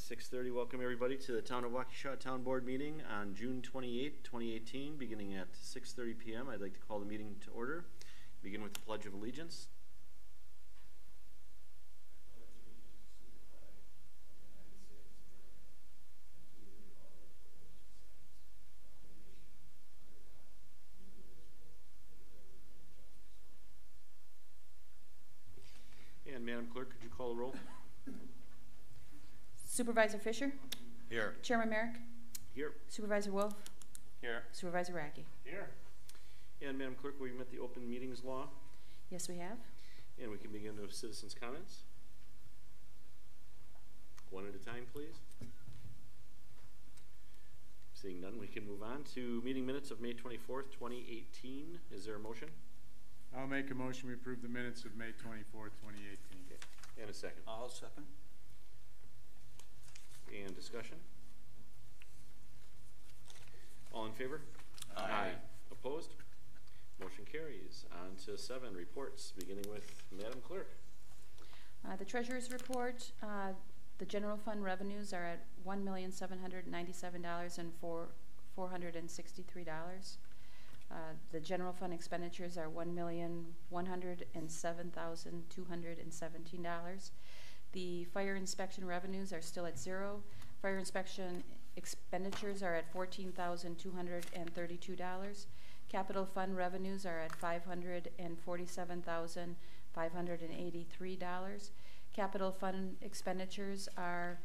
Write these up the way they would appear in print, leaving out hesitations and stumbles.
6:30. Welcome everybody to the Town of Waukesha Town Board meeting on June 28, 2018, beginning at 6:30 p.m. I'd like to call the meeting to order. Begin with the Pledge of Allegiance. And Madam Clerk, could you call the roll? Supervisor Fisher? Here. Chairman Merrick? Here. Supervisor Wolf? Here. Supervisor Radke? Here. And Madam Clerk, we met the open meetings law. Yes, we have. And we can begin with citizens' comments. One at a time, please. Seeing none, we can move on to meeting minutes of May 24th, 2018. Is there a motion? I'll make a motion we approve the minutes of May 24th, 2018. Okay. And a second. I'll second. And discussion? All in favor? Aye. Opposed? Motion carries. On to 7 reports, beginning with Madam Clerk. The Treasurer's report, the general fund revenues are at $1,797,463. The general fund expenditures are $1,107,217. The fire inspection revenues are still at 0. Fire inspection expenditures are at $14,232. Capital fund revenues are at $547,583. Capital fund expenditures are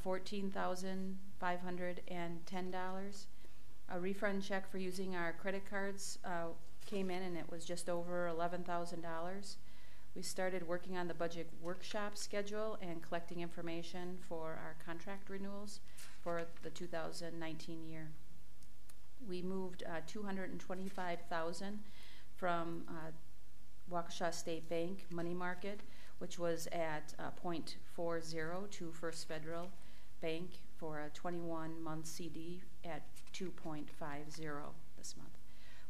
$14,510. A refund check for using our credit cards came in, and it was just over $11,000. We started working on the budget workshop schedule and collecting information for our contract renewals for the 2019 year. We moved $225,000 from Waukesha State Bank money market, which was at 0.40 to First Federal Bank for a 21-month CD at 2.50 this month.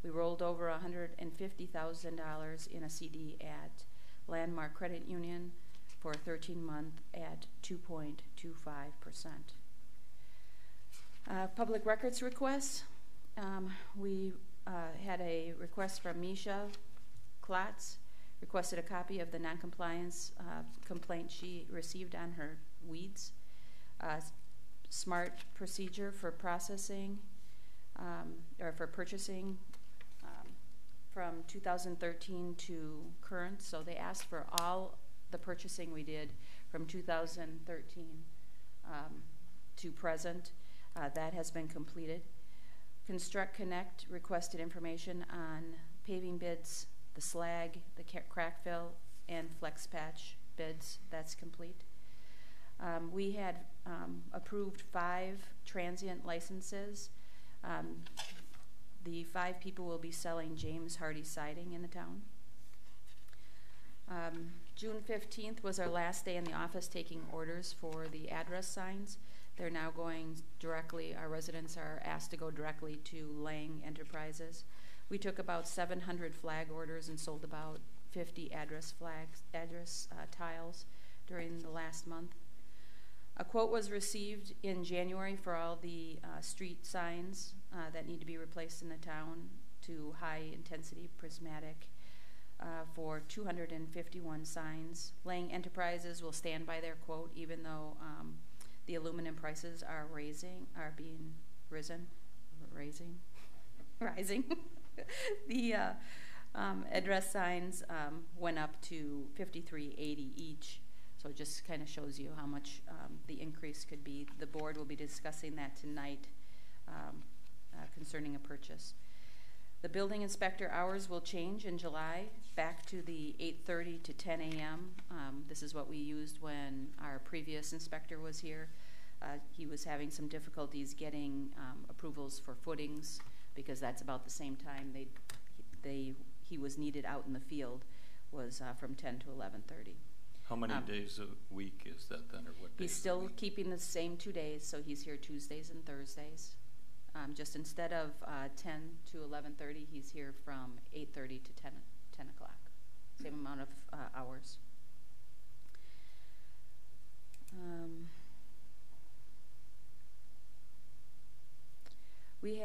We rolled over $150,000 in a CD at Landmark Credit Union for a 13-month at 2.25%. Public records requests. We had a request from Misha Klotz, requested a copy of the noncompliance complaint she received on her weeds. Smart procedure for processing or for purchasing from 2013 to current, so they asked for all the purchasing we did from 2013 to present. That has been completed. Construct Connect requested information on paving bids, the slag, the crack fill, and flex patch bids. That's complete. We had approved 5 transient licenses. The 5 people will be selling James Hardy siding in the town. June 15th was our last day in the office taking orders for the address signs. They're now going directly, our residents are asked to go directly to Lang Enterprises. We took about 700 flag orders and sold about 50 address tiles during the last month. A quote was received in January for all the street signs that need to be replaced in the town to high intensity prismatic for 251 signs. Lang Enterprises will stand by their quote even though the aluminum prices are rising. The address signs went up to $53.80 each. So it just kind of shows you how much the increase could be. The board will be discussing that tonight concerning a purchase. The building inspector hours will change in July back to the 8:30 to 10 a.m. This is what we used when our previous inspector was here. He was having some difficulties getting approvals for footings because that's about the same time he was needed out in the field, was from 10 to 11:30. How many days a week is that then, or what days? He's still keeping the same 2 days, so he's here Tuesdays and Thursdays. Just instead of 10 to 11:30, he's here from 8:30 to 10 o'clock. Same amount of hours.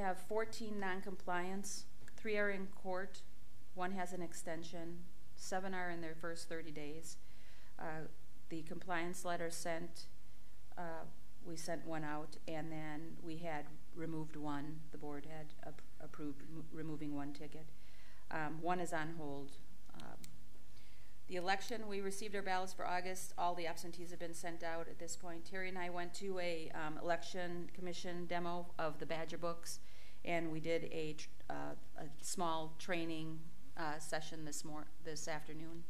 have 14 non-compliance. 3 are in court. 1 has an extension. 7 are in their first 30 days. The compliance letter sent, we sent 1 out, and then we had removed 1. The board had approved removing 1 ticket. 1 is on hold. The election, we received our ballots for August. All the absentees have been sent out at this point. Terry and I went to a election commission demo of the Badger books, and we did a small training session this afternoon.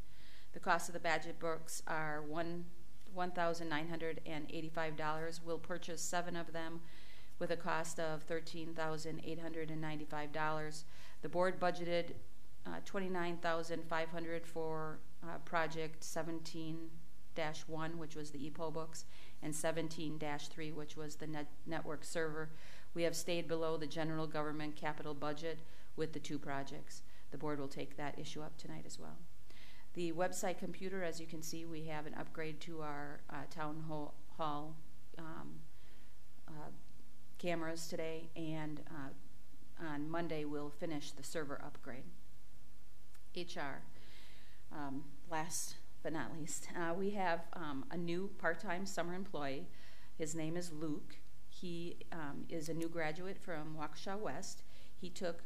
The cost of the Badger books are $1,985. We'll purchase 7 of them with a cost of $13,895. The board budgeted $29,500 for project 17-1, which was the EPO books, and 17-3, which was the network server. We have stayed below the general government capital budget with the 2 projects. The board will take that issue up tonight as well. The website computer, as you can see, we have an upgrade to our town hall cameras today, and on Monday we'll finish the server upgrade. HR, last but not least, we have a new part-time summer employee. His name is Luke. He is a new graduate from Waukesha West. He took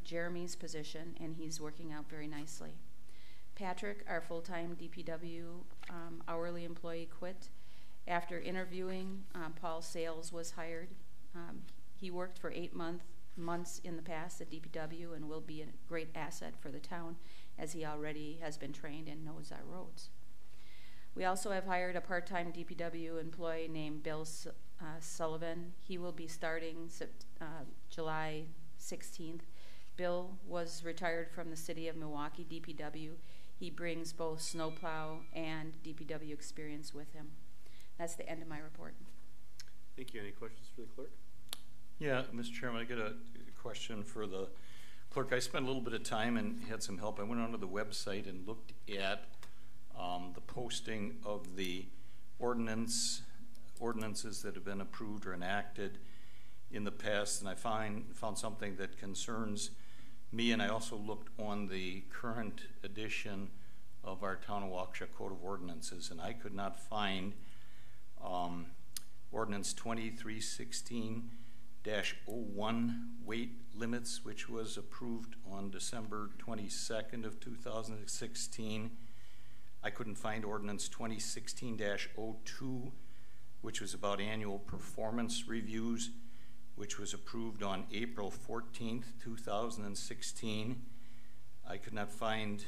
Jeremy's position, and he's working out very nicely. Patrick, our full-time DPW hourly employee, quit. After interviewing, Paul Sales was hired. He worked for 8 months in the past at DPW and will be a great asset for the town, as he already has been trained and knows our roads. We also have hired a part-time DPW employee named Bill Sullivan. He will be starting July 16th. Bill was retired from the city of Milwaukee DPW. He brings both snowplow and DPW experience with him. That's the end of my report. Thank you. Any questions for the clerk? Yeah, Mr. Chairman, I got a question for the clerk. I spent a little bit of time and had some help. I went onto the website and looked at the posting of the ordinances that have been approved or enacted in the past, and I found something that concerns me, and I also looked on the current edition of our Town of Waukesha Code of Ordinances, and I could not find Ordinance 2316-01 weight limits, which was approved on December 22nd of 2016. I couldn't find Ordinance 2016-02, which was about annual performance reviews, which was approved on April 14th, 2016. I could not find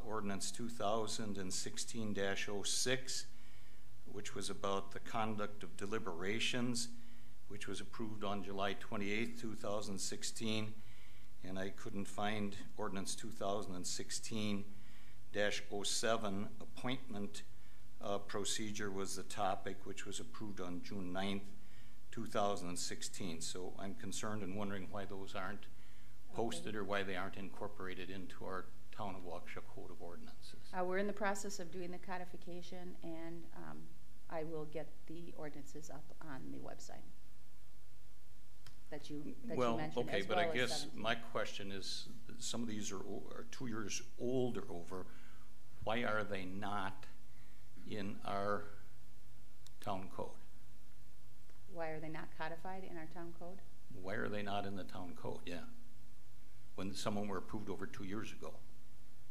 Ordinance 2016-06, which was about the conduct of deliberations, which was approved on July 28th, 2016. And I couldn't find Ordinance 2016-07, appointment procedure was the topic, which was approved on June 9th, 2016. So I'm concerned and wondering why those aren't posted or why they aren't incorporated into our Town of Waukesha Code of Ordinances. We're in the process of doing the codification, and I will get the ordinances up on the website that you mentioned. Okay, as but well I guess 17. my question is, some of these are 2 years old or over. Why are they not in our town code? Why are they not codified in our town code? Why are they not in the town code? Yeah. When some of them were approved over 2 years ago.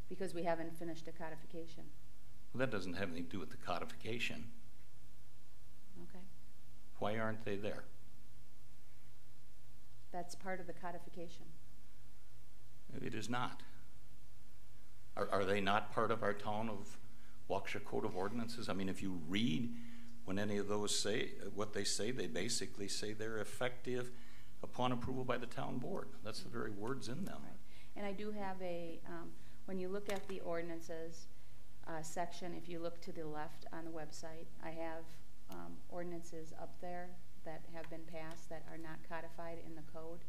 Because we haven't finished a codification. Well, that doesn't have anything to do with the codification. Okay. Why aren't they there? That's part of the codification. It is not. Are they not part of our Town of Waukesha Code of Ordinances? I mean, if you read when any of those say what they say, they basically say they're effective upon approval by the town board. That's the very words in them. Right. And I do have a, when you look at the ordinances section, if you look to the left on the website, I have ordinances up there that have been passed that are not codified in the code,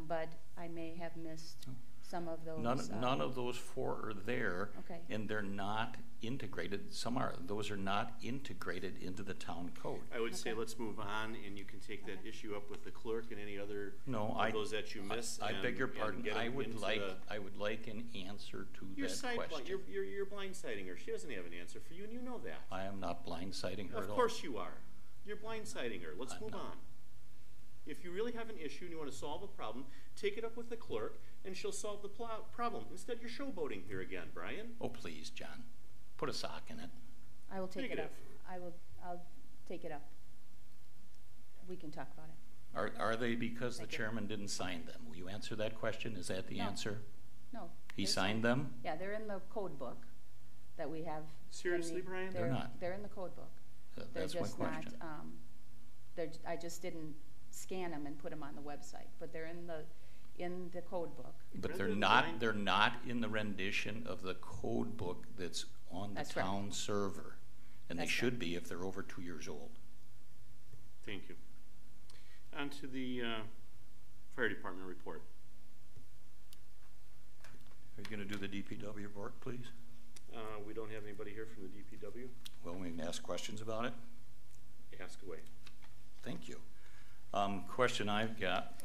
but I may have missed some of those. None of those 4 are there. Okay. And they're not integrated. Some are. Those are not integrated into the town code. I would say let's move on, and you can take that issue up with the clerk and any other of those that you miss. I beg your pardon. I would like an answer to that question. You're blindsiding her. She doesn't have an answer for you, and you know that. I am not blindsiding her at all. Of course you are. You're blindsiding her. Let's move on. If you really have an issue and you want to solve a problem, take it up with the clerk, and she'll solve the problem. Instead, you're showboating here again, Brian. Oh, please, John. Put a sock in it. I will take it up. I'll take it up. We can talk about it. Are they because the chairman didn't sign them? Will you answer that question? Is that the answer? No. He signed them? Yeah, they're in the code book that we have. Seriously, Brian? They're not. They're in the code book. That's my question. I just didn't scan them and put them on the website, but they're in the code book. But they're not in the rendition of the code book that's on the town server. And they should be if they're over 2 years old. Thank you. On to the fire department report. Are you going to do the DPW report, please? We don't have anybody here from the DPW. Well, we can ask questions about it. Ask away. Thank you. Question I've got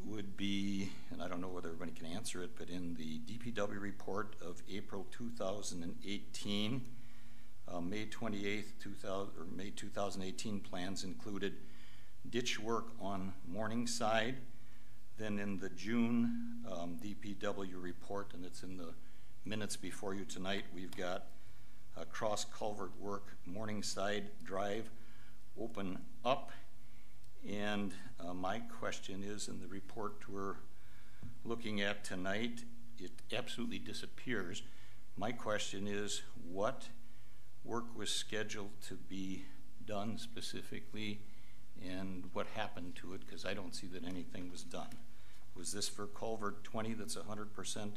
would be, and I don't know whether everybody can answer it, but in the DPW report of April 2018, May 28th, May 2018 plans included ditch work on Morningside. Then in the June DPW report, and it's in the minutes before you tonight, we've got cross culvert work, Morningside Drive open up. And my question is, in the report we're looking at tonight, it absolutely disappears. My question is, what work was scheduled to be done specifically, and what happened to it? Because I don't see that anything was done. Was this for culvert 20 that's 100%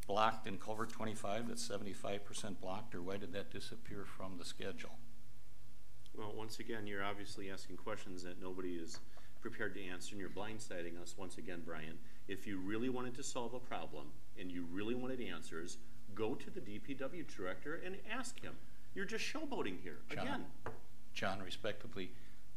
blocked and culvert 25 that's 75% blocked, or why did that disappear from the schedule? Well, once again, you're obviously asking questions that nobody is prepared to answer, and you're blindsiding us once again, Brian. If you really wanted to solve a problem and you really wanted answers, go to the DPW director and ask him. You're just showboating here again. John, respectively,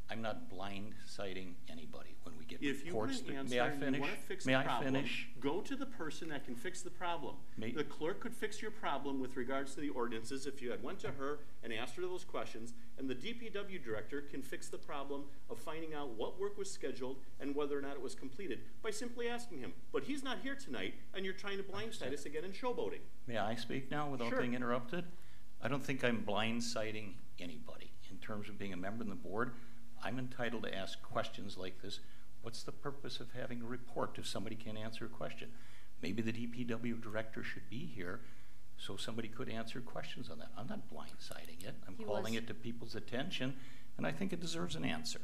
I'm not blindsiding anybody when we get reports. If you want an answer and you want to fix the problem, go to the person that can fix the problem. The clerk could fix your problem with regards to the ordinances if you had went to her and asked her those questions, and the DPW director can fix the problem of finding out what work was scheduled and whether or not it was completed by simply asking him. But he's not here tonight, and you're trying to blindside us again in showboating. May I speak now without being interrupted? I don't think I'm blindsiding anybody. In terms of being a member of the board, I'm entitled to ask questions like this. What's the purpose of having a report if somebody can't answer a question? Maybe the DPW director should be here so somebody could answer questions on that. I'm not blindsiding it. I'm calling it to people's attention, and I think it deserves an answer.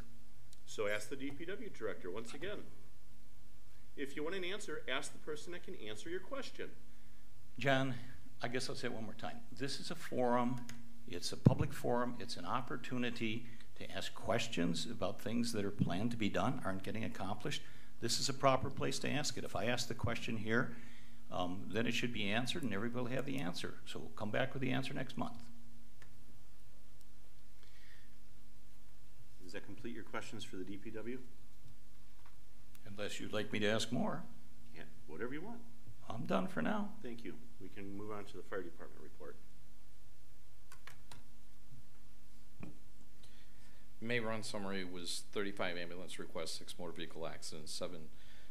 So ask the DPW director once again. If you want an answer, ask the person that can answer your question. John, I guess I'll say it one more time. This is a forum. It's a public forum. It's an opportunity to ask questions about things that are planned to be done, aren't getting accomplished. This is a proper place to ask it. If I ask the question here, then it should be answered and everybody will have the answer. So we'll come back with the answer next month. Does that complete your questions for the DPW? Unless you'd like me to ask more. Yeah, whatever you want. I'm done for now. Thank you. We can move on to the fire department report. May run summary was 35 ambulance requests, 6 motor vehicle accidents, 7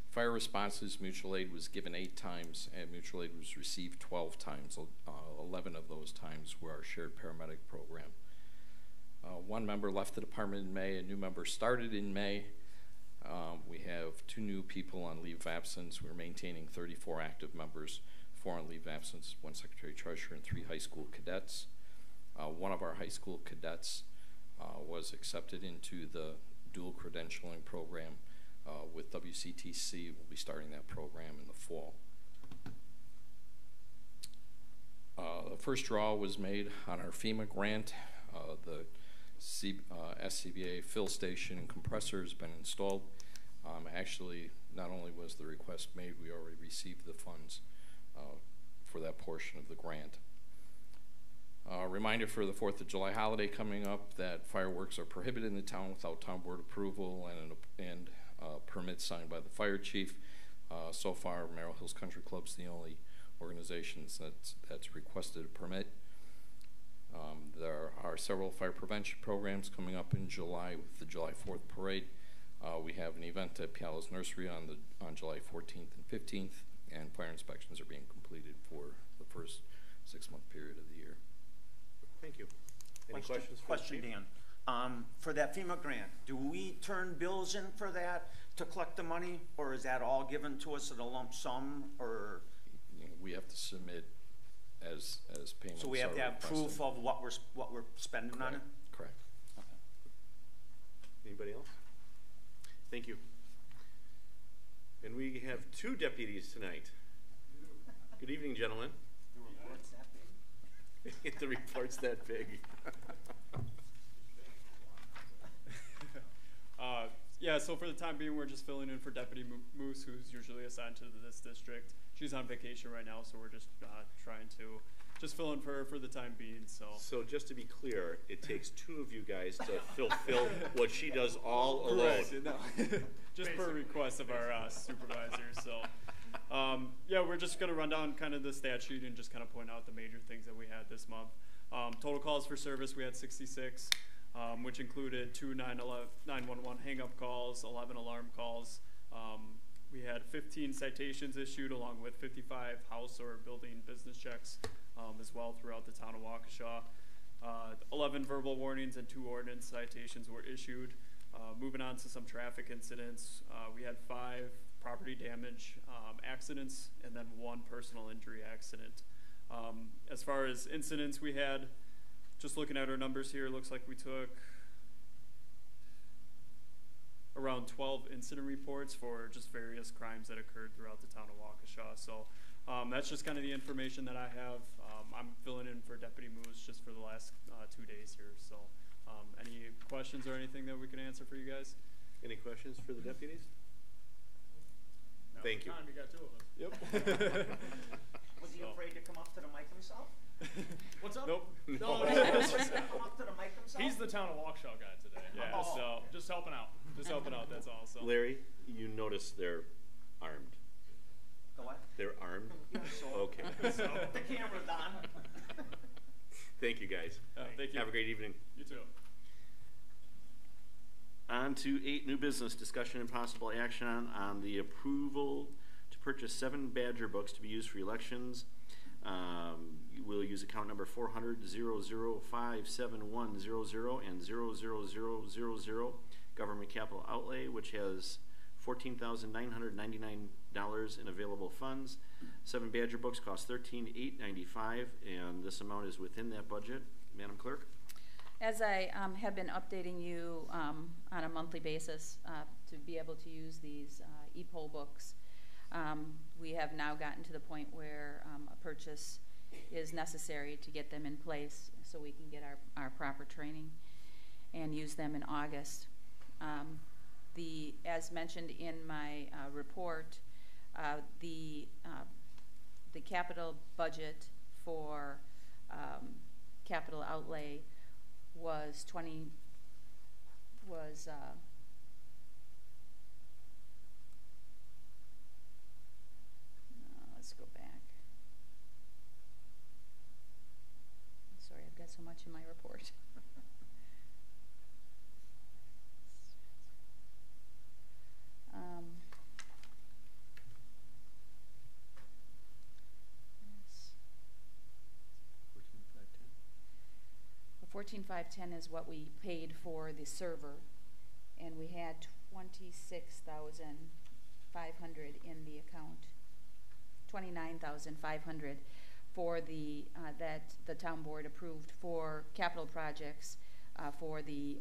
fire responses. Mutual aid was given 8 times, and mutual aid was received 12 times. 11 of those times were our shared paramedic program. 1 member left the department in May. A new member started in May. We have 2 new people on leave of absence. We're maintaining 34 active members, 4 on leave of absence, 1 secretary treasurer, and 3 high school cadets. 1 of our high school cadets was accepted into the dual credentialing program with WCTC. We'll be starting that program in the fall. The first draw was made on our FEMA grant. The SCBA fill station and compressor has been installed. Actually, not only was the request made, we already received the funds for that portion of the grant. Reminder for the 4th of July holiday coming up that fireworks are prohibited in the town without town board approval and permit signed by the fire chief. So far, Merrill Hills Country Club's the only organization that's requested a permit. There are several fire prevention programs coming up in July with the July 4th parade. We have an event at Piala's Nursery on July 14th and 15th, and fire inspections are being completed for the first 6-month period of the year. Thank you. Any questions? Question, Dan. For that FEMA grant, do we turn bills in for that to collect the money, or is that all given to us at a lump sum, or? We have to submit as payments. So we have to have proof of what we're spending on it? Correct. Okay. Anybody else? Thank you. And we have 2 deputies tonight. Good evening, gentlemen. The report's that big. Yeah, so for the time being, we're just filling in for Deputy Moose, who's usually assigned to this district. She's on vacation right now, so we're just trying to just fill in for her for the time being. So just to be clear, it takes 2 of you guys to fulfill what she does all alone. No. Just per request of our supervisors. So yeah, we're just going to run down kind of the stat sheet and just kind of point out the major things that we had this month. Total calls for service, we had 66. Which included 2 911 hang-up calls, 11 alarm calls. We had 15 citations issued, along with 55 house or building business checks as well throughout the town of Waukesha. 11 verbal warnings and 2 ordinance citations were issued. Moving on to some traffic incidents, we had 5 property damage accidents and then 1 personal injury accident. As far as incidents we had, just looking at our numbers here, it looks like we took around 12 incident reports for just various crimes that occurred throughout the town of Waukesha. So that's just kind of the information that I have. I'm filling in for Deputy Moose just for the last 2 days here. So any questions or anything that we can answer for you guys? Any questions for the deputies? No, Thank you. You got 2 of us. Yep. Was he afraid to come up to the mic himself? What's up? Nope. No. He's the town of Waukesha guy today. Yeah, so just helping out. Just helping out, that's all. So. Larry, you notice they're armed. The what? They're armed? Yeah, so Okay. so the camera's on. Thank you, guys. Thank you. Have a great evening. You too. On to 8, new business, discussion and possible action on the approval to purchase 7 Badger books to be used for elections. We'll use account number 400-0057100 and 00000, government capital outlay, which has $14,999 in available funds. 7 Badger books cost $13,895, and this amount is within that budget. Madam Clerk? As I have been updating you on a monthly basis to be able to use these e-poll books, we have now gotten to the point where a purchase is necessary to get them in place so we can get our proper training and use them in August. As mentioned in my report, the capital budget for capital outlay was let's go back. Sorry, I've got so much in my report. $14,510 is what we paid for the server, and we had $26,500 in the account. $29,500 for the that the town board approved for capital projects for the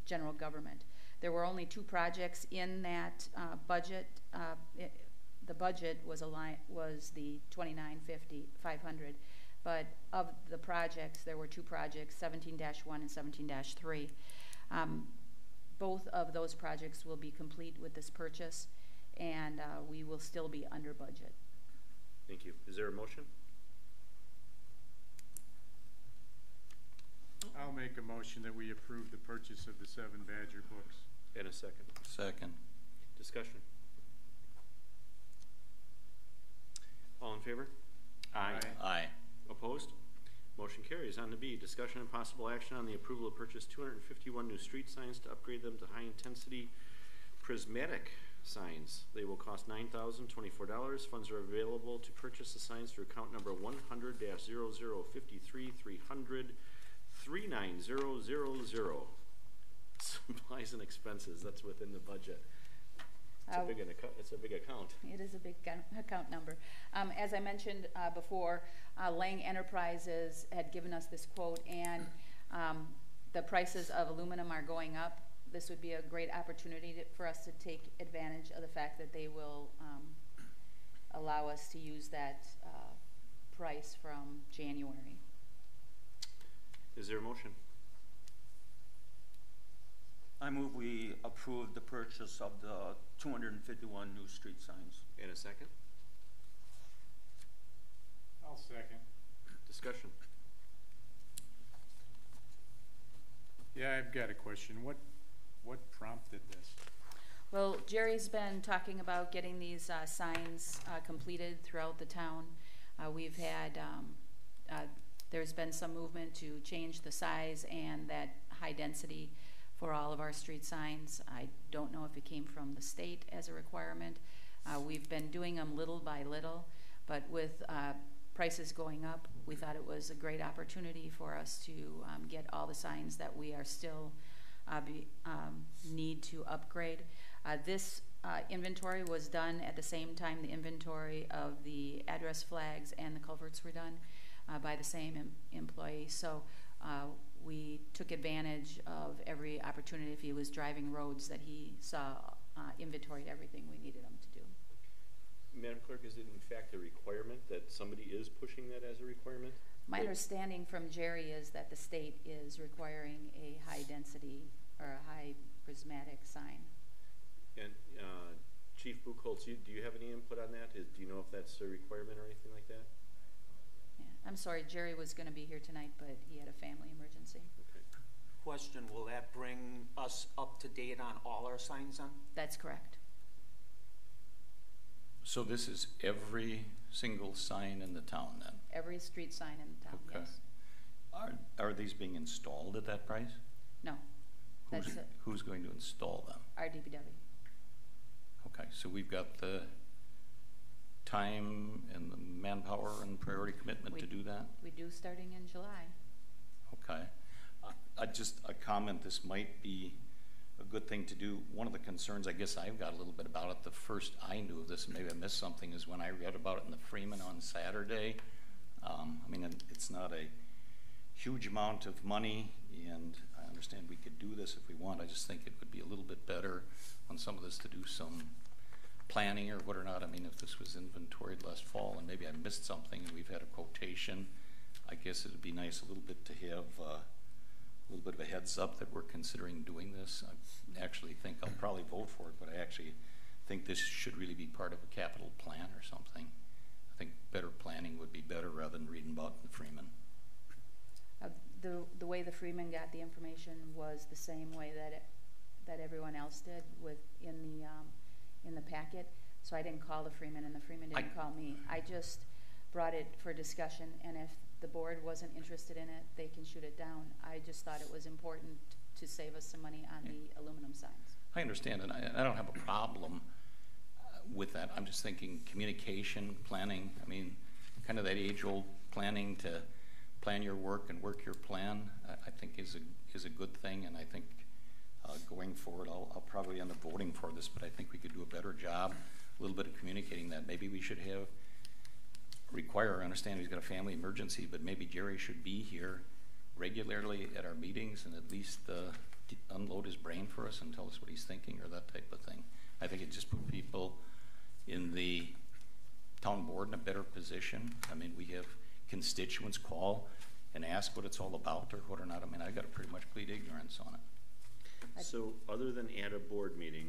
general government. There were only 2 projects in that budget. The budget was the $29,500. But of the projects, there were 2 projects, 17-1 and 17-3. both of those projects will be complete with this purchase, and we will still be under budget. Thank you. Is there a motion? I'll make a motion that we approve the purchase of the 7 Badger books. And a second. Second. Discussion. All in favor? Aye. Aye. Opposed? Motion carries. On to B, discussion and possible action on the approval of purchase 251 new street signs to upgrade them to high-intensity prismatic signs. They will cost $9,024. Funds are available to purchase the signs through account number 100-0053-300-39000. Supplies and expenses, that's within the budget. It's a big account. It is a big account number. As I mentioned before, Lang Enterprises had given us this quote, and the prices of aluminum are going up. This would be a great opportunity for us to take advantage of the fact that they will allow us to use that price from January. Is there a motion? I move we approve the purchase of the 251 new street signs. And a second? I'll second. Discussion. Yeah, I've got a question. What prompted this? Well, Jerry's been talking about getting these signs completed throughout the town. We've had, there's been some movement to change the size and that high density for all of our street signs. I don't know if it came from the state as a requirement. We've been doing them little by little, but with prices going up, we thought it was a great opportunity for us to get all the signs that we are still need to upgrade. This inventory was done at the same time the inventory of the address flags and the culverts were done by the same employee. So we took advantage of every opportunity. If he was driving roads that he saw, inventoried everything we needed him to do. Madam Clerk, is it in fact a requirement that somebody is pushing that as a requirement? My understanding from Jerry is that the state is requiring a high density or a high prismatic sign. And Chief Buchholz, do you have any input on that? Do you know if that's a requirement or anything like that? I'm sorry, Jerry was going to be here tonight, but he had a family emergency. Okay. Question, will that bring us up to date on all our signs then? That's correct. So this is every single sign in the town then? Every street sign in the town, Okay. yes. Are these being installed at that price? No. Who's going to install them? Our DPW. Okay, so we've got the time and the manpower and priority commitment to do that? We do starting in July. Okay. A comment, this might be a good thing to do. One of the concerns I guess I've got a little bit about it, the first I knew of this, and maybe I missed something, is when I read about it in the Freeman on Saturday. I mean, it's not a huge amount of money, and I understand we could do this if we want. I just think it would be a little bit better on some of this to do some planning or what or not. I mean, if this was inventoried last fall and maybe I missed something and we've had a quotation, I guess it would be nice a little bit to have a little bit of a heads up that we're considering doing this. I actually think I'll probably vote for it, but I actually think this should really be part of a capital plan or something. I think better planning would be better rather than reading about the Freeman. The way the Freeman got the information was the same way that everyone else did in the packet. So I didn't call the Freeman, and the Freeman didn't call me. I just brought it for discussion, and if the board wasn't interested in it, they can shoot it down. I just thought it was important to save us some money on the aluminum signs. I understand, and I don't have a problem with that. I'm just thinking communication, planning. I mean, kind of that age-old planning to plan your work and work your plan, I think is a good thing, and I think going forward, I'll probably end up voting for this, but I think we could do a better job, a little bit of communicating that. Maybe we should I understand he's got a family emergency, but maybe Jerry should be here regularly at our meetings and at least unload his brain for us and tell us what he's thinking or that type of thing. I think it just put people in the town board in a better position. I mean, we have constituents call and ask what it's all about or what or not. I mean, I got pretty much complete ignorance on it. So other than at a board meeting,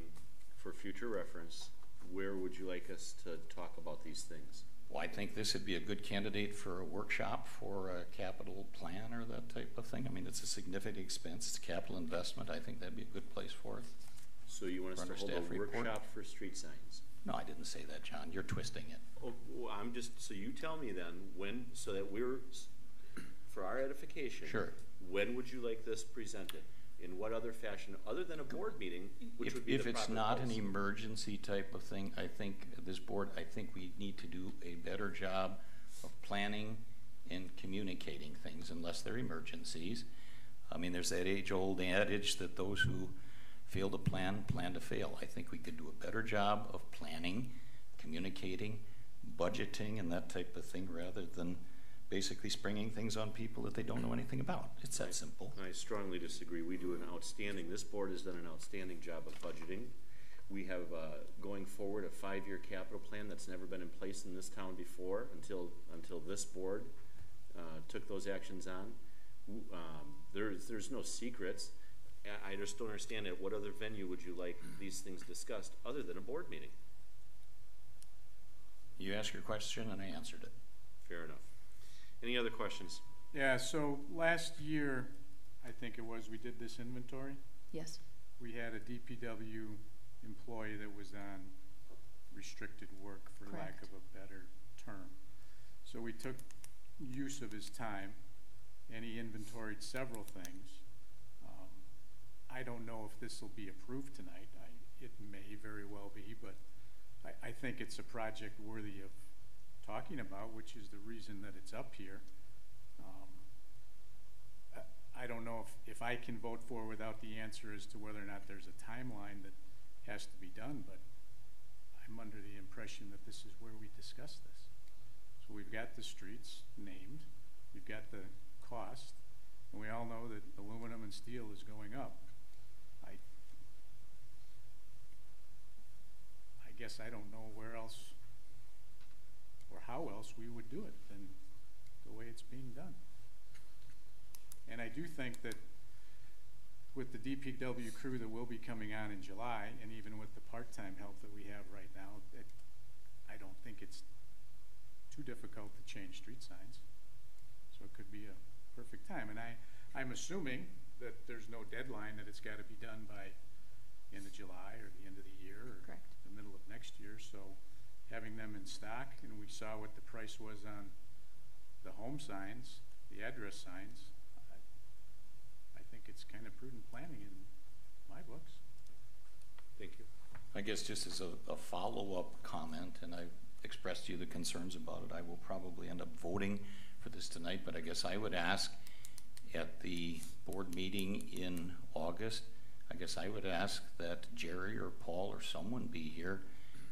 for future reference, where would you like us to talk about these things? Well, I think this would be a good candidate for a workshop for a capital plan or that type of thing. I mean, it's a significant expense, it's a capital investment. I think that'd be a good place for it. So you want us to hold a workshop for street signs? No, I didn't say that, John. You're twisting it. Oh, well, I'm just, so you tell me then, when, so that we're, for our edification. Sure. When would you like this presented? In what other fashion, other than a board meeting, which would be the proper If it's not an policy? emergency type of thing, I think this board, I think we need to do a better job of planning and communicating things unless they're emergencies. I mean, there's that age-old adage that those who fail to plan, plan to fail. I think we could do a better job of planning, communicating, budgeting, and that type of thing rather than basically springing things on people that they don't know anything about. It's that simple. I strongly disagree. We do an outstanding, this board has done an outstanding job of budgeting. We have, going forward, a 5-year capital plan that's never been in place in this town before until this board took those actions on. There's no secrets. I just don't understand it. What other venue would you like these things discussed other than a board meeting? You asked your question and I answered it. Fair enough. Any other questions? Yeah, so last year, I think it was, we did this inventory. Yes. We had a DPW employee that was on restricted work, for lack of a better term. So we took use of his time and he inventoried several things. I don't know if this will be approved tonight. It may very well be, but I think it's a project worthy of talking about, which is the reason that it's up here. I don't know if I can vote for without the answer as to whether or not there's a timeline that has to be done, but I'm under the impression that this is where we discuss this. So we've got the streets named, we've got the cost, and we all know that aluminum and steel is going up. I guess I don't know where else or how else we would do it than the way it's being done. And I do think that with the DPW crew that will be coming on in July, and even with the part-time help that we have right now, I don't think it's too difficult to change street signs. So it could be a perfect time. And I'm assuming that there's no deadline, that it's got to be done by end of July or the end of the year or Correct. the middle of next year. So having them in stock, and we saw what the price was on the home signs, the address signs, I think it's kind of prudent planning in my books. Thank you. I guess just as a follow-up comment, and I've expressed to you the concerns about it, I will probably end up voting for this tonight, but I guess I would ask at the board meeting in August, I guess I would ask that Jerry or Paul or someone be here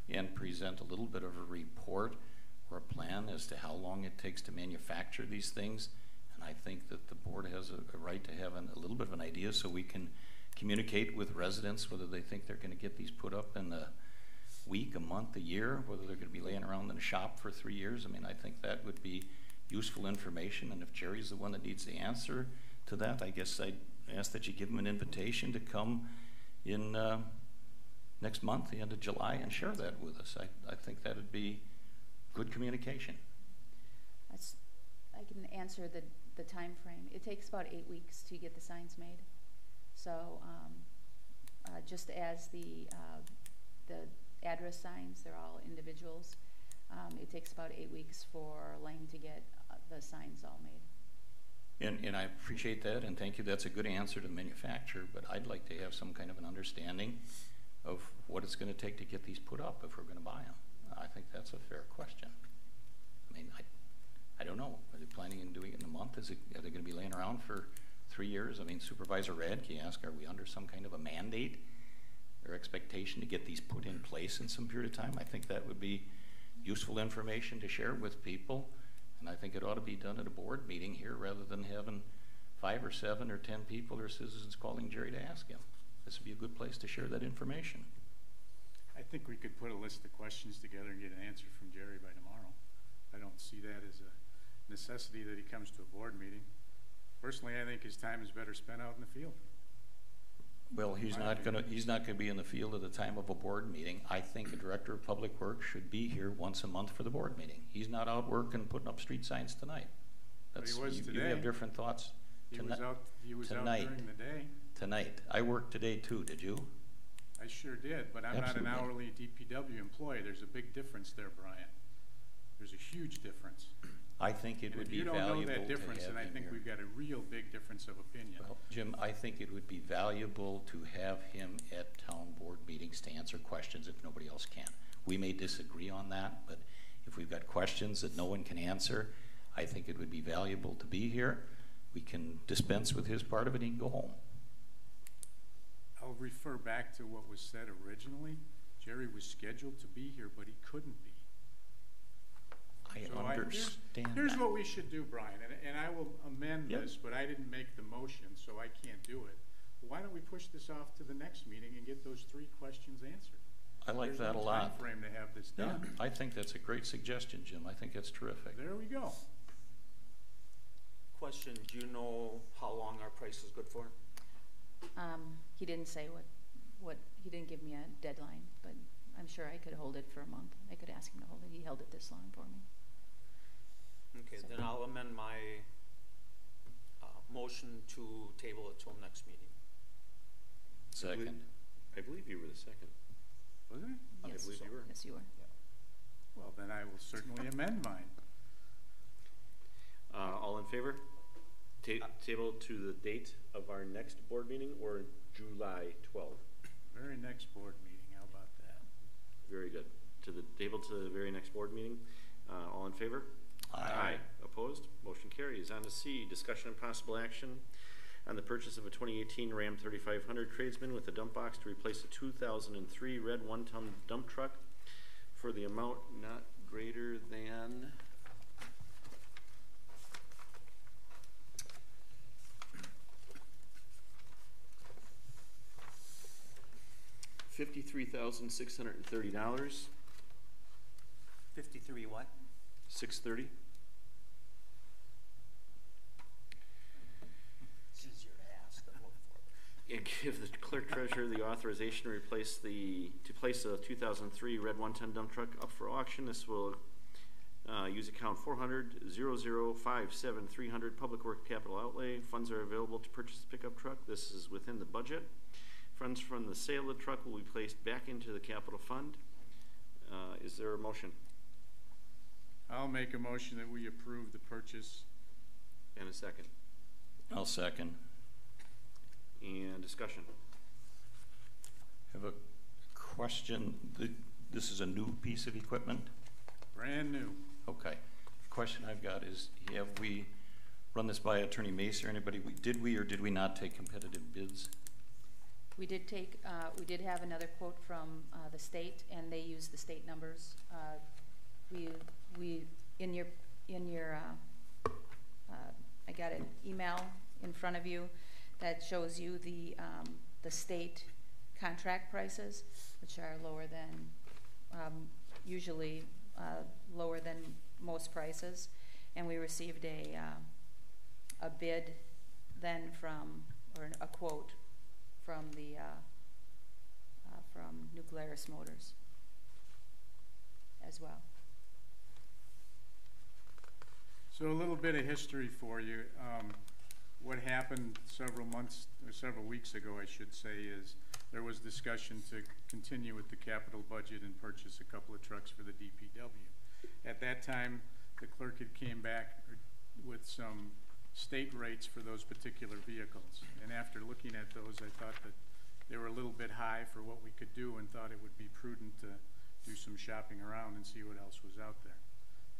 and present a little bit of a report or a plan as to how long it takes to manufacture these things. And I think that the board has a right to have a little bit of an idea so we can communicate with residents whether they think they're going to get these put up in a week, a month, a year, whether they're going to be laying around in a shop for 3 years. I mean, I think that would be useful information. And if Jerry's the one that needs the answer to that, I guess I'd ask that you give him an invitation to come in next month, the end of July, and share that with us. I think that would be good communication. I can answer the time frame. It takes about 8 weeks to get the signs made. So just as the address signs, they're all individuals. It takes about 8 weeks for Lane to get the signs all made. And I appreciate that, and thank you. That's a good answer to manufacture, but I'd like to have some kind of an understanding of what it's going to take to get these put up if we're going to buy them. I think that's a fair question. I mean, I don't know. Are they planning on doing it in a month? Are they going to be laying around for 3 years? I mean, Supervisor Radke asked, are we under some kind of a mandate or expectation to get these put in place in some period of time? I think that would be useful information to share with people. And I think it ought to be done at a board meeting here rather than having 5 or 7 or 10 people or citizens calling Jerry to ask him. This would be a good place to share that information. I think we could put a list of questions together and get an answer from Jerry by tomorrow. I don't see that as a necessity that he comes to a board meeting. Personally, I think his time is better spent out in the field. Well, he's not gonna be in the field at the time of a board meeting. I think a director of public works should be here once a month for the board meeting. He's not out working, putting up street signs tonight. But he was You today. have different thoughts. He was out tonight. during the day. Tonight. I worked today too, did you? I sure did, but I'm Absolutely. not an hourly DPW employee. There's a big difference there, Brian. There's a huge difference. I think it And would if be you don't valuable know that to difference, have then I him think here. we've got a real big difference of opinion. Well, Jim, I think it would be valuable to have him at town board meetings to answer questions if nobody else can. We may disagree on that, but if we've got questions that no one can answer, I think it would be valuable to be here. We can dispense with his part of it and he can go home. I'll refer back to what was said originally. Jerry was scheduled to be here, but he couldn't be. I So understand Here's that. what we should do, Brian, and I will amend Yep. this, but I didn't make the motion, so I can't do it. Why don't we push this off to the next meeting and get those 3 questions answered? I like There's that no a lot. time frame to have this Yeah, done. I think that's a great suggestion, Jim. I think that's terrific. There we go. Question, do you know how long our price is good for? He didn't say he didn't give me a deadline, but I'm sure I could hold it for a month. I could ask him to hold it. He held it this long for me. Okay, So- then I'll amend my motion to table it till next meeting. Second. I believe you were the second. Was it? I Yes. believe you were. Yes, you were. Well, then I will certainly amend mine. All in favor? Table to the date of our next board meeting or July 12th? Very next board meeting, how about that? Very good. To the table to the very next board meeting. All in favor? Aye. Opposed? Motion carries. On to C, discussion and possible action on the purchase of a 2018 Ram 3500 Tradesman with a dump box to replace a 2003 red 1-ton dump truck for the amount not greater than $53,630. 53 what? 630. It's easier to ask than look for. And give the clerk treasurer the authorization to place a 2003 red 1-ton dump truck up for auction. This will use account 400-0057-300 Public Works Capital Outlay. Funds are available to purchase the pickup truck. This is within the budget. Funds from the sale of the truck will be placed back into the capital fund. Is there a motion? I'll make a motion that we approve the purchase. And a second. I'll second. And discussion. Have a question. This is a new piece of equipment? Brand new. Okay. The question I've got is, have we run this by Attorney Mace or anybody? Did we or did we not take competitive bids? We did have another quote from the state, and they used the state numbers. I got an email in front of you that shows you the state contract prices, which are lower than, usually lower than most prices. And we received a bid then from, or a quote from the from Nuclearis Motors as well. So a little bit of history for you. What happened several weeks ago, I should say, is there was discussion to continue with the capital budget and purchase a couple of trucks for the DPW. At that time, the clerk had came back with some state rates for those particular vehicles. And after looking at those, I thought that they were a little bit high for what we could do and thought it would be prudent to do some shopping around and see what else was out there.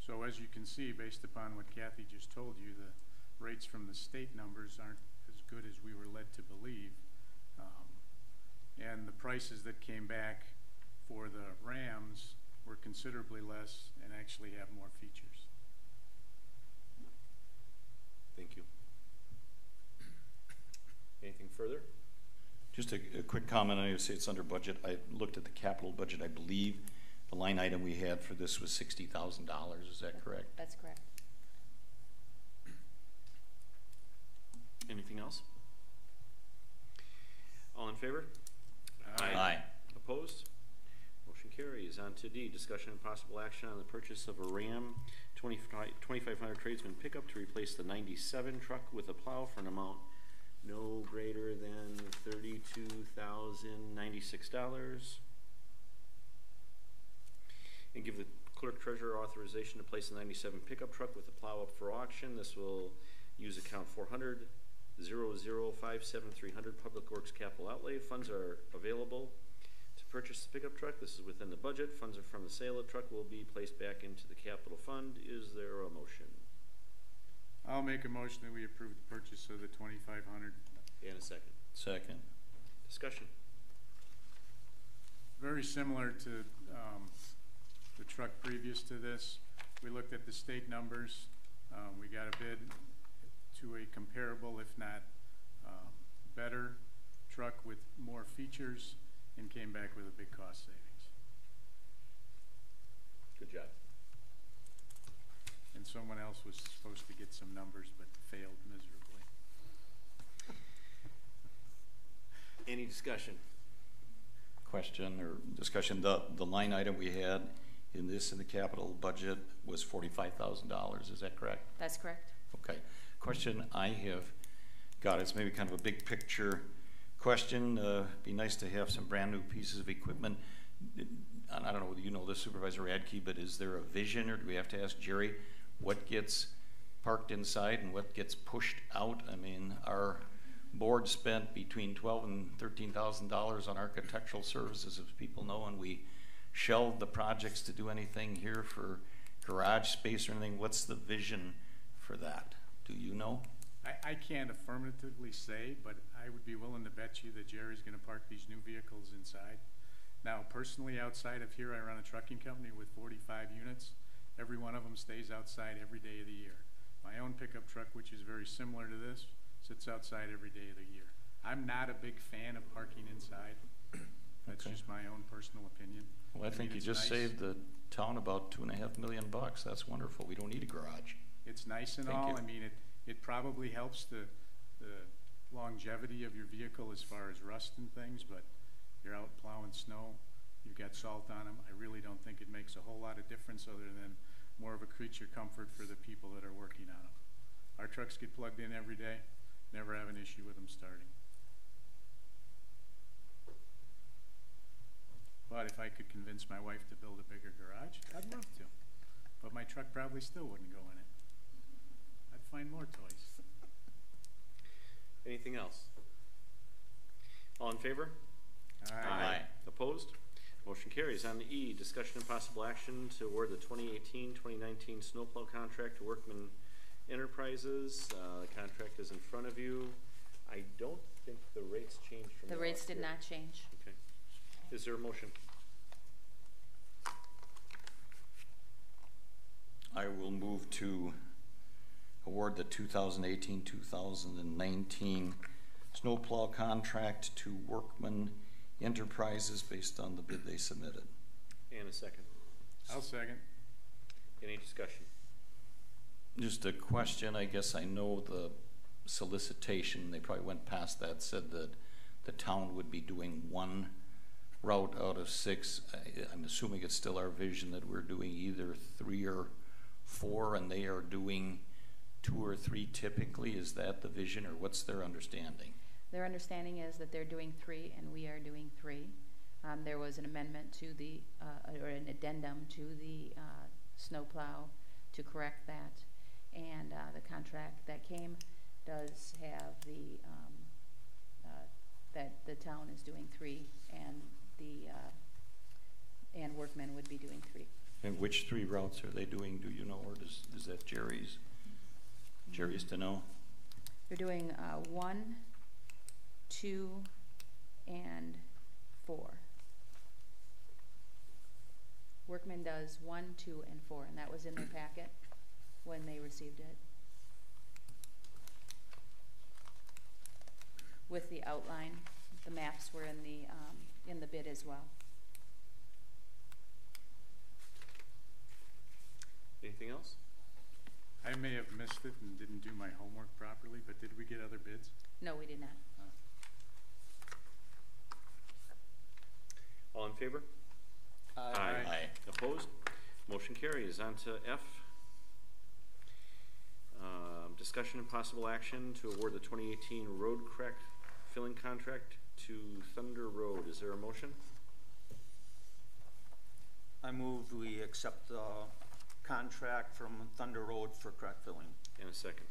So as you can see, based upon what Kathy just told you, the rates from the state numbers aren't as good as we were led to believe. And the prices that came back for the Rams were considerably less and actually have more features. Thank you. Anything further? Just a quick comment. I say it's under budget. I looked at the capital budget. I believe the line item we had for this was $60,000. Is that correct? That's correct. Anything else? All in favor? Aye. Opposed? Motion carries. On to D, discussion and possible action on the purchase of a Ram 2500 tradesman pickup to replace the 97 truck with a plow for an amount no greater than $32,096. And give the clerk treasurer authorization to place the 97 pickup truck with a plow up for auction. This will use account 400-0057-300 Public Works Capital Outlay. Funds are available to purchase the pickup truck. This is within the budget. Funds are from the sale of the truck will be placed back into the capital fund. Is there a motion? I'll make a motion that we approve the purchase of the 2500. And a second. Second. Discussion. Very similar to the truck previous to this. We looked at the state numbers. We got a bid to a comparable, if not better, truck with more features, and came back with a big cost savings. Good job. And someone else was supposed to get some numbers but failed miserably. Any discussion? Question or discussion, the line item we had in the capital budget was $45,000, is that correct? That's correct. Okay. Question I have got, it's maybe kind of a big picture question. Be nice to have some brand new pieces of equipment. And I don't know whether you know this, Supervisor Radke, but is there a vision, or do we have to ask Jerry what gets parked inside and what gets pushed out? I mean, our board spent between $12,000 and $13,000 on architectural services, as people know, and we shelved the projects to do anything here for garage space or anything. What's the vision for that? Do you know? I can't affirmatively say, but I would be willing to bet you that Jerry's going to park these new vehicles inside. Now, personally, outside of here, I run a trucking company with 45 units. Every one of them stays outside every day of the year. My own pickup truck, which is very similar to this, sits outside every day of the year. I'm not a big fan of parking inside. That's Okay. just my own personal opinion. Well, I think mean, you it's just nice. saved the town about $2.5 million. That's wonderful. We don't need a garage. It's nice and Thank all. you. I mean, it probably helps the longevity of your vehicle as far as rust and things, but you're out plowing snow, you've got salt on them. I really don't think it makes a whole lot of difference other than more of a creature comfort for the people that are working on them. Our trucks get plugged in every day, never have an issue with them starting. But if I could convince my wife to build a bigger garage, I'd love to. But my truck probably still wouldn't go in it. I'd find more toys. Anything else? All in favor? Aye. Opposed? Motion carries. On to E, discussion and possible action to award the 2018-2019 snowplow contract to Workman Enterprises. The contract is in front of you. I don't think the rates changed from The rates did not change. Okay. Is there a motion? I will move to award the 2018-2019 snowplow contract to Workman Enterprises based on the bid they submitted. And a second. I'll second. Any discussion? Just a question, I guess I know the solicitation, they probably went past that, said that the town would be doing one route out of 6. I'm assuming it's still our vision that we're doing either 3 or 4, and they are doing 2 or 3 typically. Is that the vision, or what's their understanding? Their understanding is that they're doing 3 and we are doing 3. There was an amendment to the, or an addendum to the snowplow to correct that. And the contract that came does have the, that the town is doing 3 and the, and Workmen would be doing 3. And which 3 routes are they doing, do you know, or is that Jerry's to know? They're doing 1, 2, and 4. Workman does 1, 2, and 4, and that was in their packet when they received it. With the outline, the maps were in the bid as well. Anything else? I may have missed it and didn't do my homework properly, but did we get other bids? No, we did not. favor? Aye. Opposed? Motion carries. On to F. Discussion and possible action to award the 2018 road crack filling contract to Thunder Road. Is there a motion? I move we accept the contract from Thunder Road for crack filling. And a second.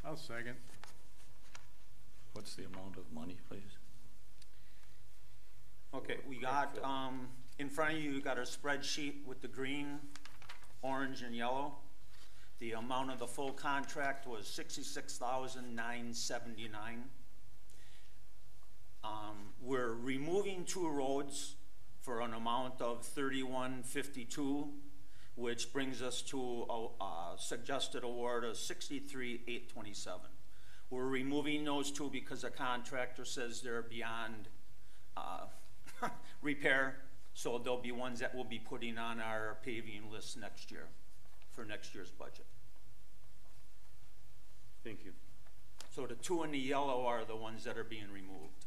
I'll second. What's the amount of money, please? Okay, we got, in front of you, you got a spreadsheet with the green, orange, and yellow. The amount of the full contract was $66,979. We're removing 2 roads for an amount of $31.52, which brings us to a suggested award of $63,827. We're removing those 2 because the contractor says they're beyond repair, so there'll be ones that we'll be putting on our paving list next year for next year's budget. Thank you. So the 2 in the yellow are the ones that are being removed.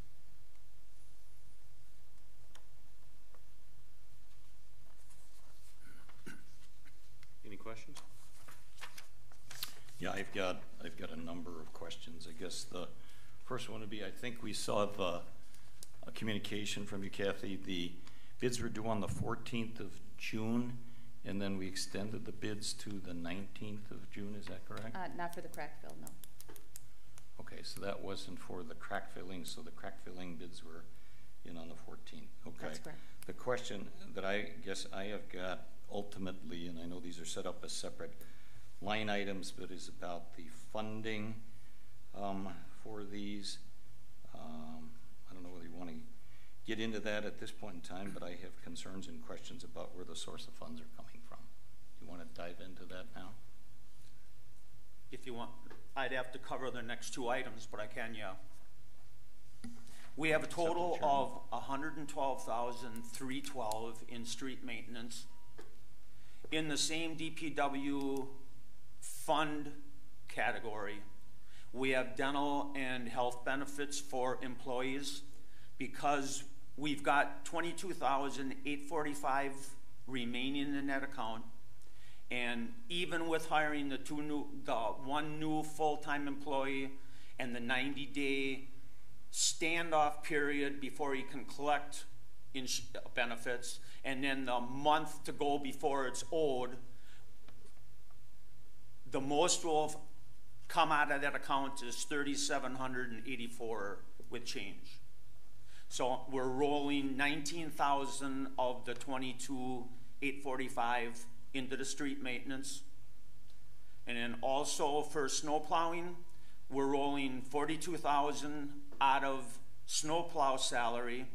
Any questions? Yeah, I've got a number of questions. I guess the first one would be, I think we saw the communication from you, Kathy. The bids were due on the 14th of June, and then we extended the bids to the 19th of June. Is that correct? Not for the crack fill, no. Okay, so that wasn't for the crack filling, so the crack filling bids were in on the 14th. Okay. That's correct. The question that I guess I have got ultimately, and I know these are set up as separate line items, but is about the funding for these. I don't know whether you want to get into that at this point in time, but I have concerns and questions about where the source of funds are coming from. Do you want to dive into that now? If you want, I'd have to cover the next 2 items, but I can, yeah. We have a total of $112,312 in street maintenance. In the same DPW fund category, we have dental and health benefits for employees. Because we've got $22,845 remaining in that account, and even with hiring the 1 new full-time employee and the 90-day standoff period before he can collect benefits, and then the month to go before it's owed, the most will come out of that account is $3,784 with change. So we're rolling 19,000 of the 22,845 into the street maintenance. And then also for snow plowing, we're rolling 42,000 out of snow plow salary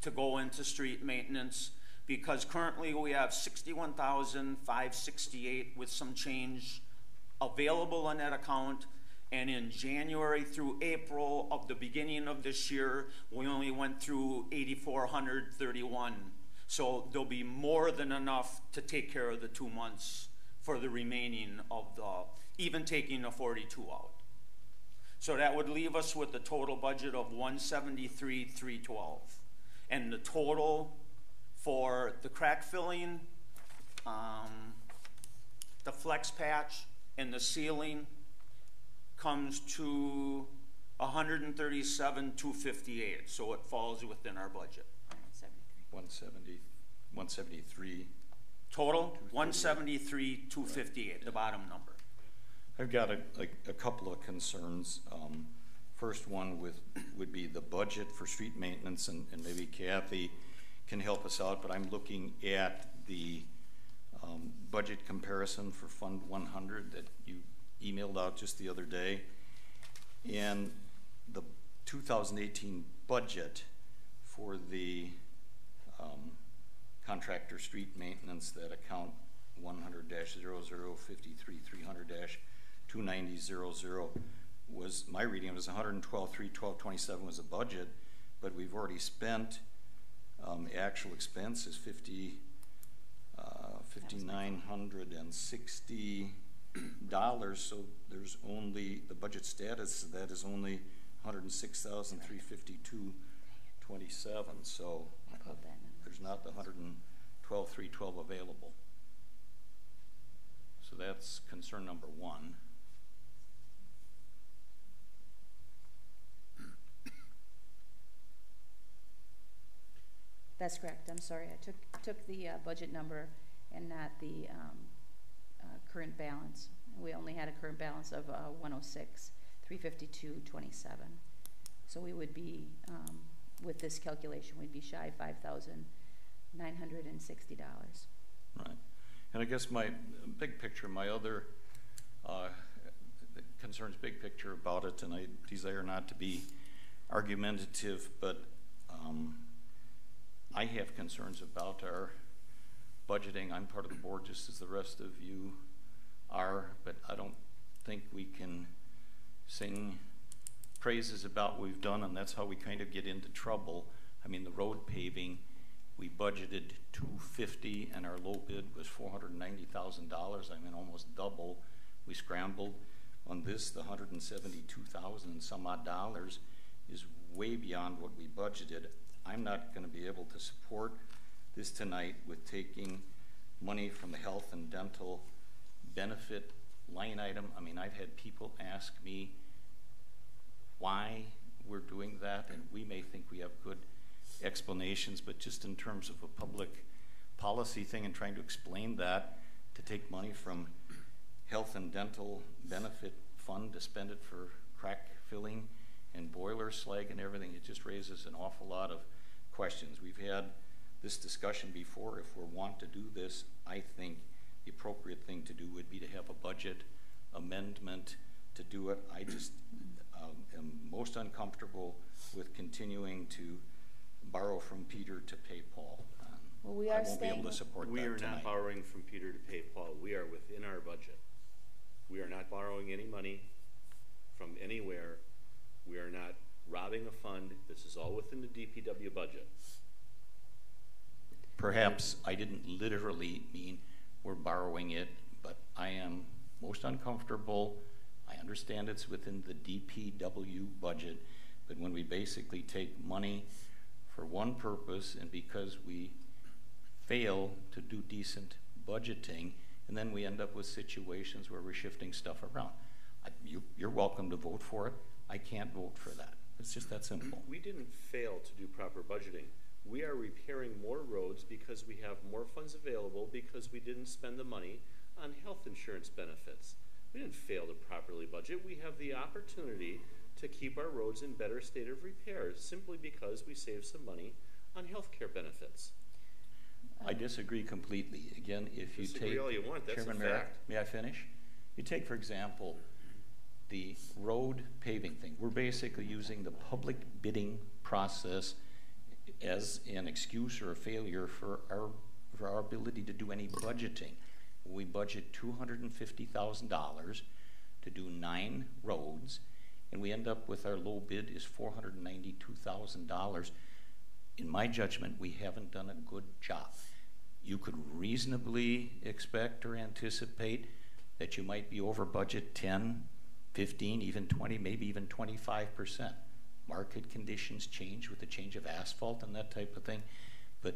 to go into street maintenance, because currently we have 61,568 with some change available in that account. And in January through April of the beginning of this year, we only went through 8,431. So there'll be more than enough to take care of the 2 months for the remaining of even taking the 42 out. So that would leave us with a total budget of $173,312. And the total for the crack filling, the flex patch, and the sealing comes to $137,258, so it falls within our budget. 173. Total, $173,258, the bottom number. I've got a couple of concerns. First one would be the budget for street maintenance, and maybe Kathy can help us out, but I'm looking at the budget comparison for Fund 100 that you emailed out just the other day, and the 2018 budget for the contractor street maintenance, that account 100-0053-300-29000 was, my reading, it was 112,312.27 was a budget, but we've already spent, actual expense is $5,960, so there's only, the budget status that is only $106,352.27. 27, so I pulled that number. there's not the 112,312 available. So that's concern number one. That's correct. I'm sorry. I took the budget number and not the current balance. We only had a current balance of 106,352.27. So we would be, with this calculation, we'd be shy $5,960. Right. And I guess my big picture, my other concerns, big picture about it, and I desire not to be argumentative, but I have concerns about our budgeting. I'm part of the board just as the rest of you are, but I don't think we can sing praises about what we've done, and that's how we kind of get into trouble. I mean, the road paving, we budgeted $250 and our low bid was $490,000. I mean, almost double. We scrambled on this. The $172,000 and some odd dollars is way beyond what we budgeted. I'm not going to be able to support this tonight with taking money from the health and dental benefit line item. I mean, I've had people ask me why we're doing that, and we may think we have good explanations, but just in terms of a public policy thing and trying to explain that, to take money from health and dental benefit fund to spend it for crack filling and boiler slag and everything, it just raises an awful lot of questions. We've had this discussion before. If we want to do this, I think the appropriate thing to do would be to have a budget amendment to do it. I just am most uncomfortable with continuing to borrow from Peter to pay Paul. Well, we I are won't be able to support We that are tonight. not borrowing from Peter to pay Paul. We are within our budget. We are not borrowing any money from anywhere. We are not robbing a fund. This is all within the DPW budget. Perhaps I didn't literally mean we're borrowing it, but I am most uncomfortable. I understand it's within the DPW budget, but when we basically take money for one purpose and because we fail to do decent budgeting, and then we end up with situations where we're shifting stuff around. You're welcome to vote for it. I can't vote for that. It's just that simple. We didn't fail to do proper budgeting. We are repairing more roads because we have more funds available because we didn't spend the money on health insurance benefits. We didn't fail to properly budget. We have the opportunity to keep our roads in better state of repair simply because we saved some money on health care benefits. I disagree completely. Again, if you Disagree take, all you want, that's Chairman a Merrick, fact. may I finish? You take, for example, the road paving thing. We're basically using the public bidding process as an excuse or a failure for our ability to do any budgeting. We budget $250,000 to do 9 roads, and we end up with our low bid is $492,000. In my judgment, we haven't done a good job. You could reasonably expect or anticipate that you might be over budget 10, 15, even 20, maybe even 25%. Market conditions change with the change of asphalt and that type of thing, but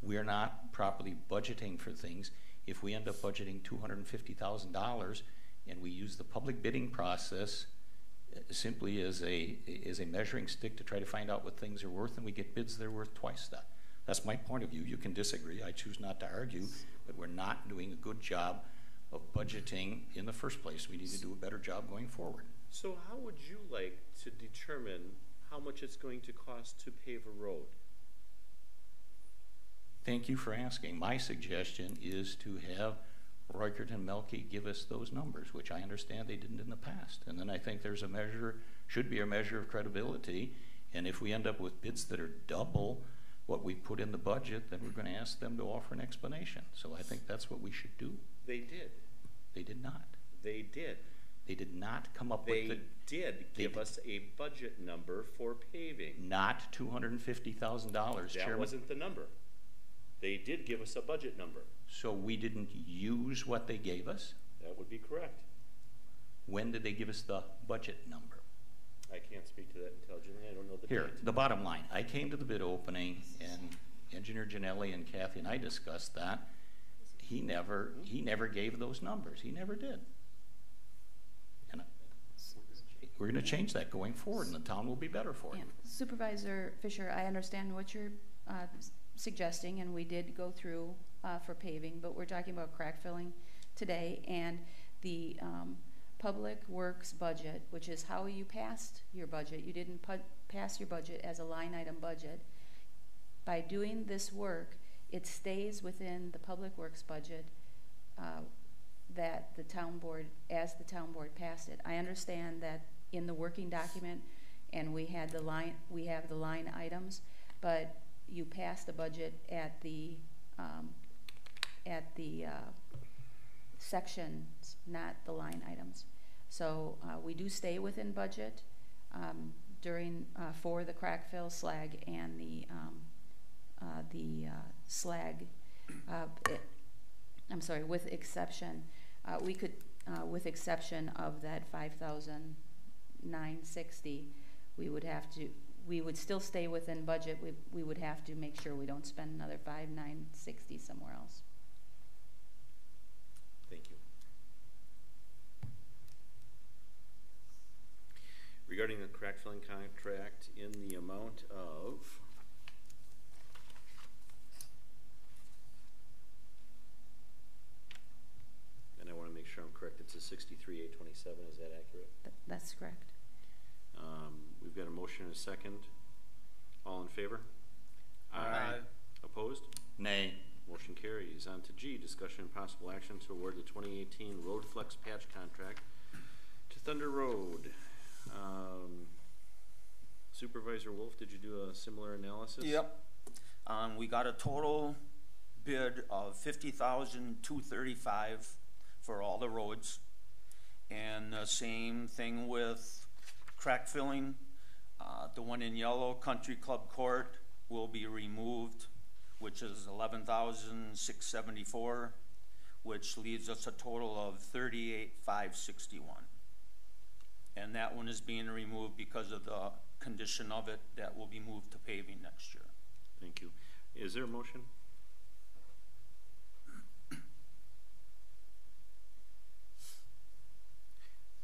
we're not properly budgeting for things. If we end up budgeting $250,000 and we use the public bidding process simply as a measuring stick to try to find out what things are worth, and we get bids that are worth twice that. That's my point of view. You can disagree. I choose not to argue, but we're not doing a good job of budgeting in the first place. We need to do a better job going forward. So how would you like to determine how much it's going to cost to pave a road? Thank you for asking. My suggestion is to have Reichert and Melke give us those numbers, which I understand they didn't in the past. And then I think there's a measure, should be a measure of credibility. And if we end up with bids that are double what we put in the budget, then we're going to ask them to offer an explanation. So I think that's what we should do. They did. They did not. They did. They did not come up with the... They did give us a budget number for paving. Not $250,000, That Chairman. wasn't the number. They did give us a budget number. So we didn't use what they gave us? That would be correct. When did they give us the budget number? I can't speak to that intelligently. I don't know the Here, date. the bottom line, I came to the bid opening and Engineer Janelli and Kathy and I discussed that. He never gave those numbers. He never did. And we're going to change that going forward, and the town will be better for it. Yeah. Supervisor Fisher, I understand what you're suggesting, and we did go through for paving, but we're talking about crack filling today, and the Public Works budget, which is how you passed your budget. You didn't pass your budget as a line item budget. By doing this work, it stays within the Public Works budget that the town board, as the town board passed it. I understand that in the working document, and we have the line items, but you passed the budget at the sections, not the line items. So we do stay within budget during for the crack fill, slag, and the slag. I'm sorry, with exception, we could, with exception of that 5,960, we would still stay within budget. We would have to make sure we don't spend another 5,960 somewhere else. Thank you. Regarding the crack filling contract in the amount of and I want to make sure I'm correct, it's a 63,827, is that accurate? That's correct. We've got a motion and a second. All in favor? Aye. Opposed? Nay. Motion carries. On to G, discussion and possible action to award the 2018 Road Flex Patch Contract to Thunder Road. Supervisor Wolf, did you do a similar analysis? Yep. We got a total bid of $50,235 for all the roads, and the same thing with crack filling. The one in yellow, Country Club Court, will be removed, which is $11,674, which leaves us a total of $38,561. And that one is being removed because of the condition of it. That will be moved to paving next year. Thank you. Is there a motion?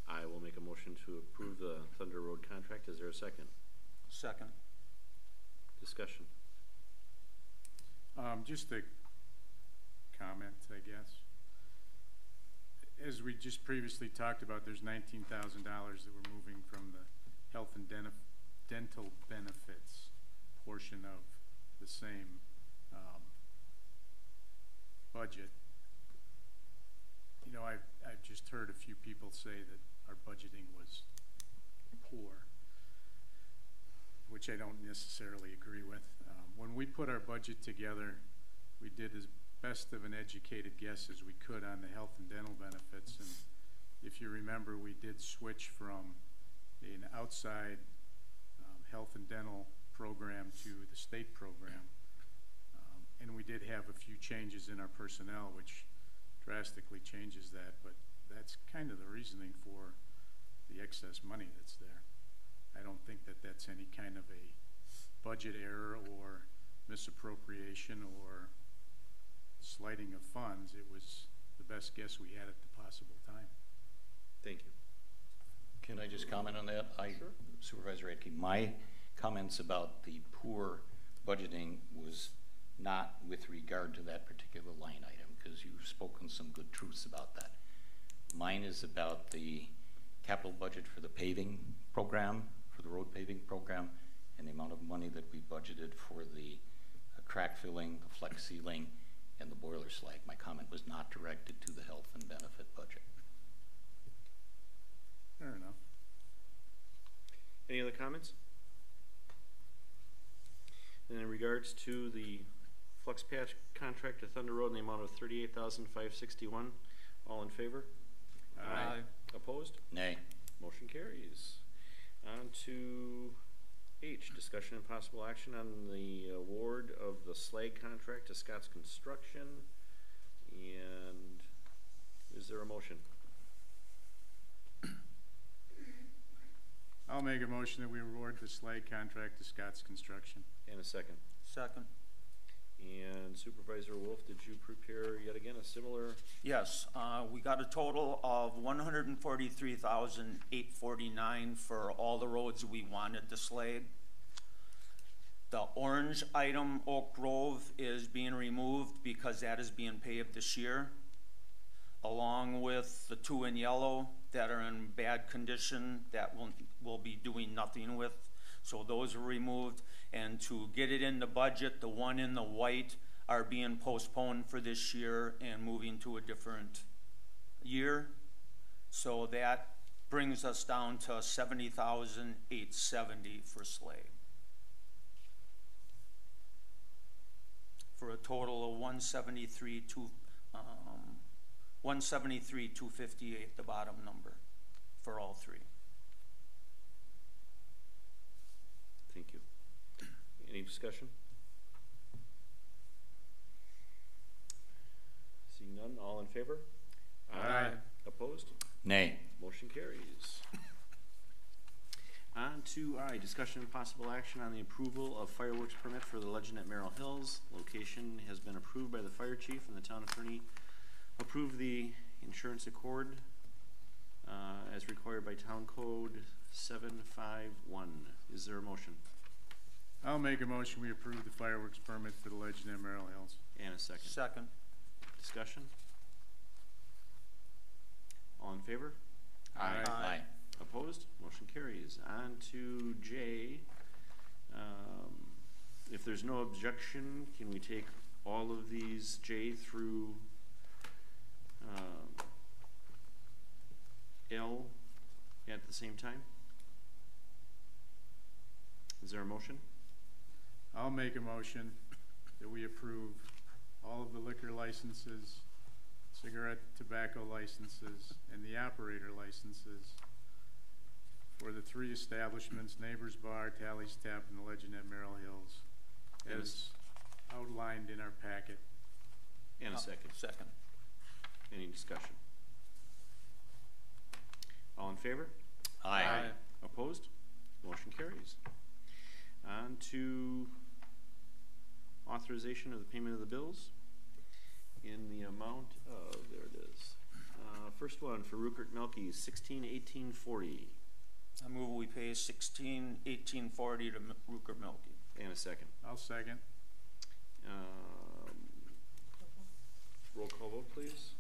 I will make a motion to approve the Thunder Road contract. Is there a second? Second. Discussion. Just a comment, I guess. As we just previously talked about, there's $19,000 that we're moving from the health and dental benefits portion of the same budget. You know, I've just heard a few people say that our budgeting was poor, which I don't necessarily agree with. When we put our budget together, we did as best of an educated guess as we could on the health and dental benefits. And if you remember, we did switch from an outside health and dental program to the state program. And we did have a few changes in our personnel, which drastically changes that, but that's kind of the reasoning for the excess money that's there. I don't think that that's any kind of a budget error or misappropriation or slighting of funds. It was the best guess we had at the possible time. Thank you. Can I just comment on that? Sure. Supervisor Radke, my comments about the poor budgeting was not with regard to that particular line item, because you've spoken some good truths about that. Mine is about the capital budget for the paving program, for the road paving program, and the amount of money that we budgeted for the crack filling, the flex sealing, and the boiler slag. My comment was not directed to the health and benefit budget. Fair enough. Any other comments? And in regards to the flex patch contract to Thunder Road in the amount of $38,561, all in favor? Aye. Opposed? Nay. Motion carries. On to H, discussion and possible action on the award of the slag contract to Scott's Construction. And is there a motion? I'll make a motion that we award the sleigh contract to Scott's Construction. And a second. Second. And Supervisor Wolf, did you prepare yet again a similar? Yes, we got a total of $143,849 for all the roads we wanted to slag. The orange item, Oak Grove, is being removed because that is being paved this year, along with the two in yellow that are in bad condition that we'll be doing nothing with. So those are removed, and to get it in the budget, the one in the white are being postponed for this year and moving to a different year. So that brings us down to $70,870 for slag, for a total of $173,258, the bottom number for all three. Thank you. Any discussion? Seeing none, all in favor? Aye. Opposed? Nay. Motion carries. On to I, discussion and possible action on the approval of fireworks permit for the Legend at Merrill Hills. Location has been approved by the fire chief, and the town attorney approved the insurance accord as required by town code 751. Is there a motion? I'll make a motion we approve the fireworks permit for the Legend at Merrill Hills. And a second. Second. Discussion? All in favor? Aye. Aye. Opposed? Motion carries. On to J. If there's no objection, can we take all of these J through L at the same time? Is there a motion? I'll make a motion that we approve all of the liquor licenses, cigarette tobacco licenses, and the operator licenses for the three establishments, Neighbors Bar, Tally's Tap, and the Legend at Merrill Hills, as outlined in our packet. And a second. Second. Any discussion? All in favor? Aye. Opposed? Motion carries. On to authorization of the payment of the bills in the amount of, there it is. First one for Rupert Melky, $16,1840. I move we pay $16,1840 to Rupert Milky. And a second. I'll second. Roll call vote, please.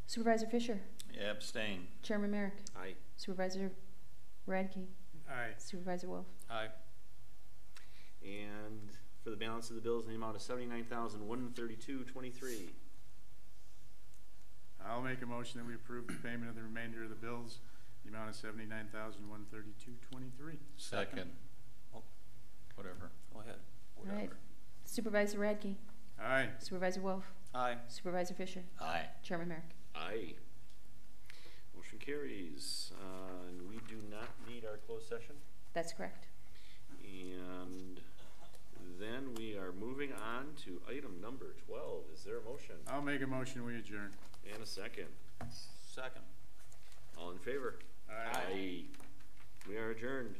Supervisor Fisher, Abstain. Chairman Merrick, Aye. Supervisor Radke, Aye. Supervisor Wolf. Aye. And for the balance of the bills in the amount of $79,132.23. I'll make a motion that we approve the payment of the remainder of the bills, the amount of $79,132.23. Second. Oh, whatever. Go ahead. All right. Whatever. Supervisor Radke, Aye. Supervisor Wolf, Aye. Supervisor Fisher, Aye. Chairman Merrick. Aye. Motion carries. And we do not need our closed session. That's correct. And then we are moving on to item number 12. Is there a motion? I'll make a motion we adjourn. And a second. Second. All in favor? Aye. Aye. We are adjourned.